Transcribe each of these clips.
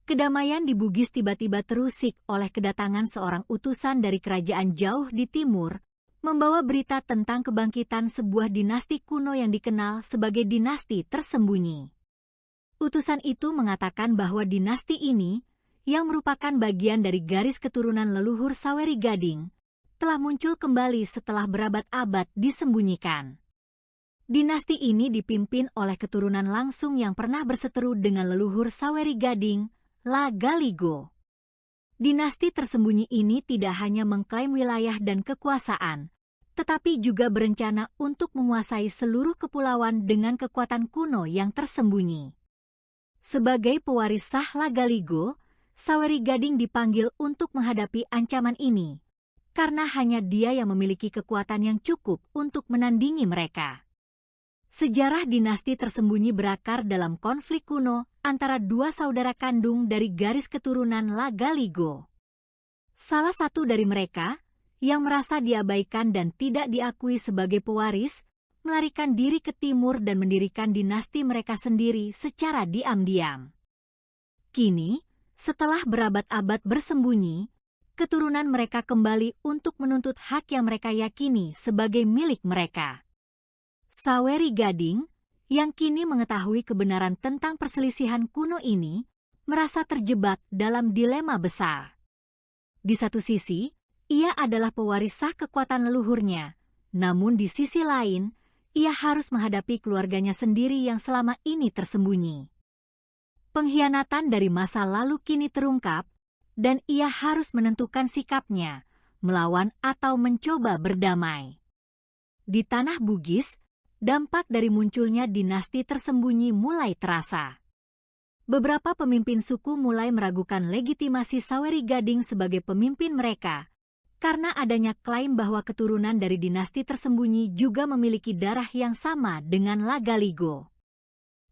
Kedamaian di Bugis tiba-tiba terusik oleh kedatangan seorang utusan dari kerajaan jauh di timur, membawa berita tentang kebangkitan sebuah dinasti kuno yang dikenal sebagai dinasti tersembunyi. Utusan itu mengatakan bahwa dinasti ini, yang merupakan bagian dari garis keturunan leluhur Saweri Gading, telah muncul kembali setelah berabad-abad disembunyikan. Dinasti ini dipimpin oleh keturunan langsung yang pernah berseteru dengan leluhur Saweri Gading, Lagaligo. Dinasti tersembunyi ini tidak hanya mengklaim wilayah dan kekuasaan, tetapi juga berencana untuk menguasai seluruh kepulauan dengan kekuatan kuno yang tersembunyi. Sebagai pewaris sah Lagaligo, Saweri Gading dipanggil untuk menghadapi ancaman ini, karena hanya dia yang memiliki kekuatan yang cukup untuk menandingi mereka. Sejarah dinasti tersembunyi berakar dalam konflik kuno antara dua saudara kandung dari garis keturunan Lagaligo. Salah satu dari mereka, yang merasa diabaikan dan tidak diakui sebagai pewaris, melarikan diri ke timur dan mendirikan dinasti mereka sendiri secara diam-diam. Kini, setelah berabad-abad bersembunyi, keturunan mereka kembali untuk menuntut hak yang mereka yakini sebagai milik mereka. Saweri Gading, yang kini mengetahui kebenaran tentang perselisihan kuno ini, merasa terjebak dalam dilema besar. Di satu sisi, ia adalah pewaris sah kekuatan leluhurnya, namun di sisi lain, ia harus menghadapi keluarganya sendiri yang selama ini tersembunyi. Pengkhianatan dari masa lalu kini terungkap, dan ia harus menentukan sikapnya, melawan atau mencoba berdamai. Di tanah Bugis, dampak dari munculnya dinasti tersembunyi mulai terasa. Beberapa pemimpin suku mulai meragukan legitimasi Saweri Gading sebagai pemimpin mereka, karena adanya klaim bahwa keturunan dari dinasti tersembunyi juga memiliki darah yang sama dengan Lagaligo.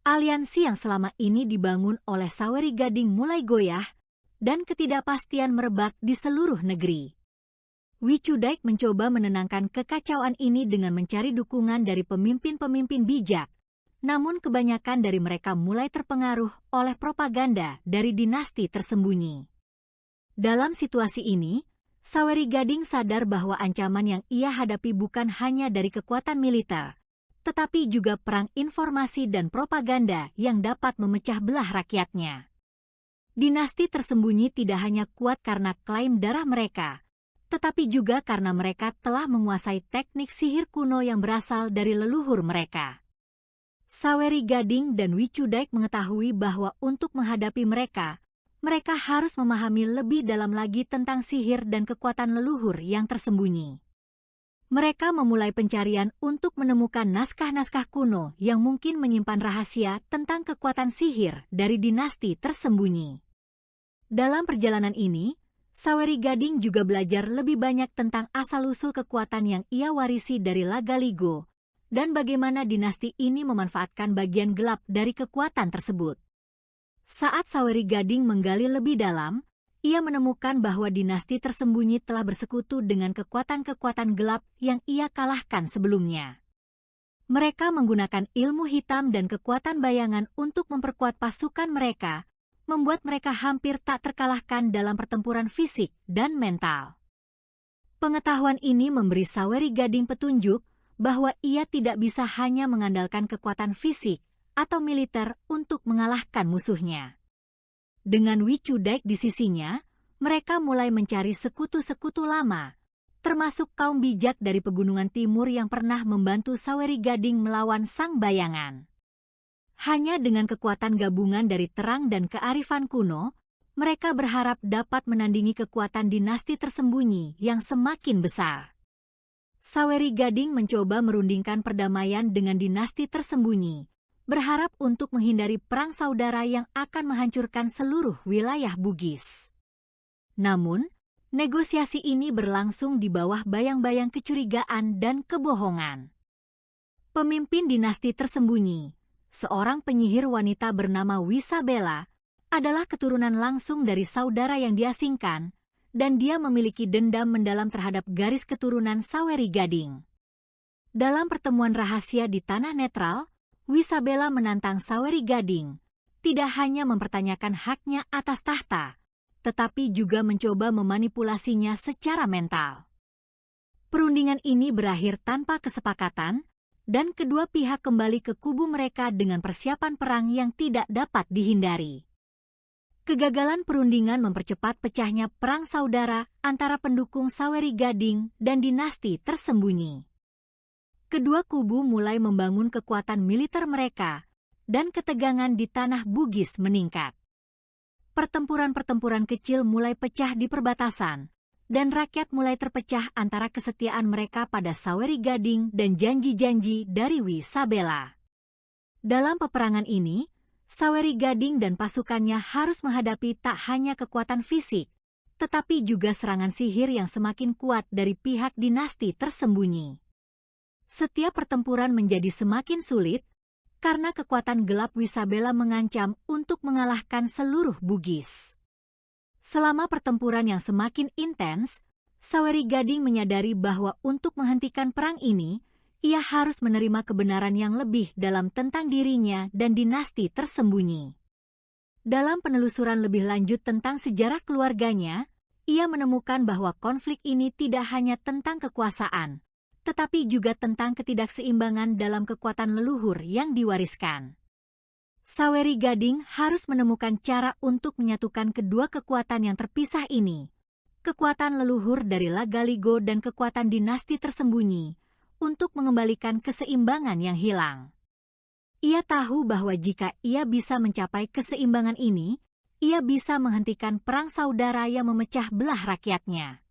Aliansi yang selama ini dibangun oleh Saweri Gading mulai goyah, dan ketidakpastian merebak di seluruh negeri. Wicudaik mencoba menenangkan kekacauan ini dengan mencari dukungan dari pemimpin-pemimpin bijak, namun kebanyakan dari mereka mulai terpengaruh oleh propaganda dari dinasti tersembunyi. Dalam situasi ini, Saweri Gading sadar bahwa ancaman yang ia hadapi bukan hanya dari kekuatan militer, tetapi juga perang informasi dan propaganda yang dapat memecah belah rakyatnya. Dinasti tersembunyi tidak hanya kuat karena klaim darah mereka, tetapi juga karena mereka telah menguasai teknik sihir kuno yang berasal dari leluhur mereka. Saweri Gading dan Wicudaik mengetahui bahwa untuk menghadapi mereka, mereka harus memahami lebih dalam lagi tentang sihir dan kekuatan leluhur yang tersembunyi. Mereka memulai pencarian untuk menemukan naskah-naskah kuno yang mungkin menyimpan rahasia tentang kekuatan sihir dari dinasti tersembunyi. Dalam perjalanan ini, Saweri Gading juga belajar lebih banyak tentang asal-usul kekuatan yang ia warisi dari Lagaligo, dan bagaimana dinasti ini memanfaatkan bagian gelap dari kekuatan tersebut. Saat Saweri Gading menggali lebih dalam, ia menemukan bahwa dinasti tersembunyi telah bersekutu dengan kekuatan-kekuatan gelap yang ia kalahkan sebelumnya. Mereka menggunakan ilmu hitam dan kekuatan bayangan untuk memperkuat pasukan mereka, membuat mereka hampir tak terkalahkan dalam pertempuran fisik dan mental. Pengetahuan ini memberi Saweri Gading petunjuk bahwa ia tidak bisa hanya mengandalkan kekuatan fisik atau militer untuk mengalahkan musuhnya. Dengan Wicudaik di sisinya, mereka mulai mencari sekutu-sekutu lama, termasuk kaum bijak dari pegunungan timur yang pernah membantu Saweri Gading melawan sang bayangan. Hanya dengan kekuatan gabungan dari terang dan kearifan kuno, mereka berharap dapat menandingi kekuatan dinasti tersembunyi yang semakin besar. Saweri Gading mencoba merundingkan perdamaian dengan dinasti tersembunyi, berharap untuk menghindari perang saudara yang akan menghancurkan seluruh wilayah Bugis. Namun, negosiasi ini berlangsung di bawah bayang-bayang kecurigaan dan kebohongan. Pemimpin dinasti tersembunyi, seorang penyihir wanita bernama Wisabella, adalah keturunan langsung dari saudara yang diasingkan, dan dia memiliki dendam mendalam terhadap garis keturunan Saweri Gading. Dalam pertemuan rahasia di Tanah Netral, Wisabella menantang Saweri Gading, tidak hanya mempertanyakan haknya atas tahta, tetapi juga mencoba memanipulasinya secara mental. Perundingan ini berakhir tanpa kesepakatan, dan kedua pihak kembali ke kubu mereka dengan persiapan perang yang tidak dapat dihindari. Kegagalan perundingan mempercepat pecahnya perang saudara antara pendukung Saweri Gading dan dinasti tersembunyi. Kedua kubu mulai membangun kekuatan militer mereka, dan ketegangan di tanah Bugis meningkat. Pertempuran-pertempuran kecil mulai pecah di perbatasan, dan rakyat mulai terpecah antara kesetiaan mereka pada Saweri Gading dan janji-janji dari Wi Sabela. Dalam peperangan ini, Saweri Gading dan pasukannya harus menghadapi tak hanya kekuatan fisik, tetapi juga serangan sihir yang semakin kuat dari pihak dinasti tersembunyi. Setiap pertempuran menjadi semakin sulit, karena kekuatan gelap Wi Sabela mengancam untuk mengalahkan seluruh Bugis. Selama pertempuran yang semakin intens, Saweri Gading menyadari bahwa untuk menghentikan perang ini, ia harus menerima kebenaran yang lebih dalam tentang dirinya dan dinasti tersembunyi. Dalam penelusuran lebih lanjut tentang sejarah keluarganya, ia menemukan bahwa konflik ini tidak hanya tentang kekuasaan, tetapi juga tentang ketidakseimbangan dalam kekuatan leluhur yang diwariskan. Saweri Gading harus menemukan cara untuk menyatukan kedua kekuatan yang terpisah ini, kekuatan leluhur dari Lagaligo dan kekuatan dinasti tersembunyi, untuk mengembalikan keseimbangan yang hilang. Ia tahu bahwa jika ia bisa mencapai keseimbangan ini, ia bisa menghentikan perang saudara yang memecah belah rakyatnya.